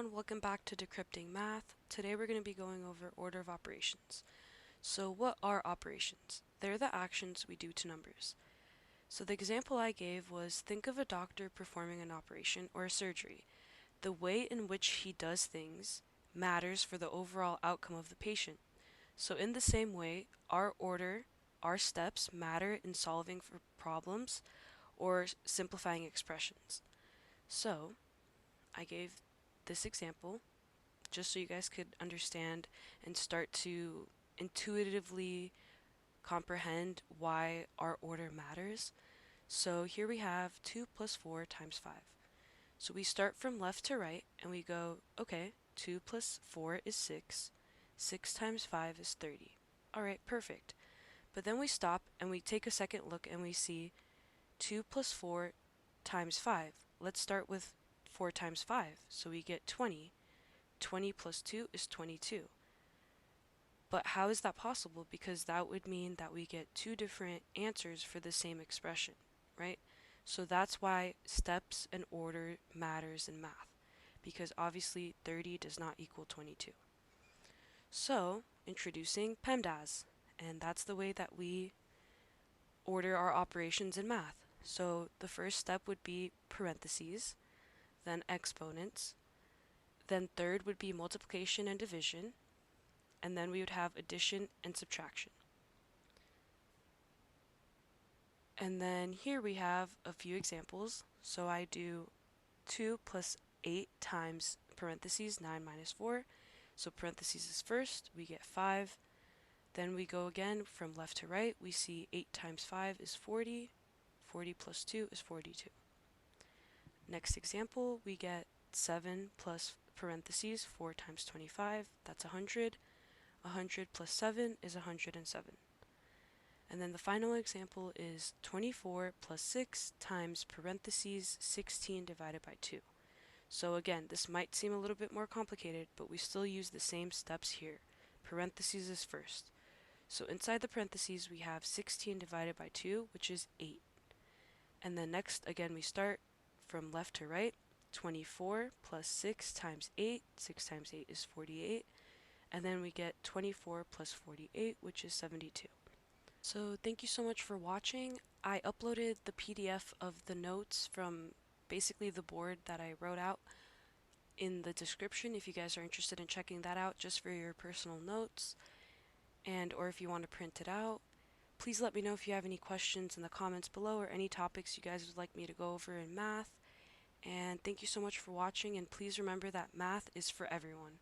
everyone, welcome back to Decrypting Math. Today we're going to be going over order of operations. So what are operations? They're the actions we do to numbers. So the example I gave was, think of a doctor performing an operation or a surgery. The way in which he does things matters for the overall outcome of the patient. So in the same way, our order, our steps matter in solving for problems or simplifying expressions. So I gave this example just so you guys could understand and start to intuitively comprehend why our order matters. So here we have 2 plus 4 times 5. So we start from left to right and we go, okay, 2 plus 4 is 6. 6 times 5 is 30. Alright, perfect. But then we stop and we take a second look and we see 2 plus 4 times 5. Let's start with 4 times 5. So we get 20. 20 plus 2 is 22. But how is that possible? Because that would mean that we get two different answers for the same expression, right? So that's why steps and order matters in math, because obviously 30 does not equal 22. So, introducing PEMDAS, and that's the way that we order our operations in math. So the first step would be parentheses, then exponents, then third would be multiplication and division, and then we would have addition and subtraction. And then here we have a few examples. So I do 2 plus 8 times parentheses 9 minus 4. So parentheses is first, we get 5. Then we go again from left to right. We see 8 times 5 is 40. 40 plus 2 is 42. Next example, we get 7 plus parentheses 4 times 25. That's 100. 100 plus 7 is 107. And then the final example is 24 plus 6 times parentheses 16 divided by 2. So again, this might seem a little bit more complicated, but we still use the same steps here. Parentheses is first. So inside the parentheses we have 16 divided by 2, which is 8. And then next, again, we start from left to right. 24 plus 6 times 8. 6 times 8 is 48. And then we get 24 plus 48, which is 72. So thank you so much for watching. I uploaded the PDF of the notes from basically the board that I wrote out in the description if you guys are interested in checking that out just for your personal notes, and or if you want to print it out. Please let me know if you have any questions in the comments below or any topics you guys would like me to go over in math. And thank you so much for watching, and please remember that math is for everyone.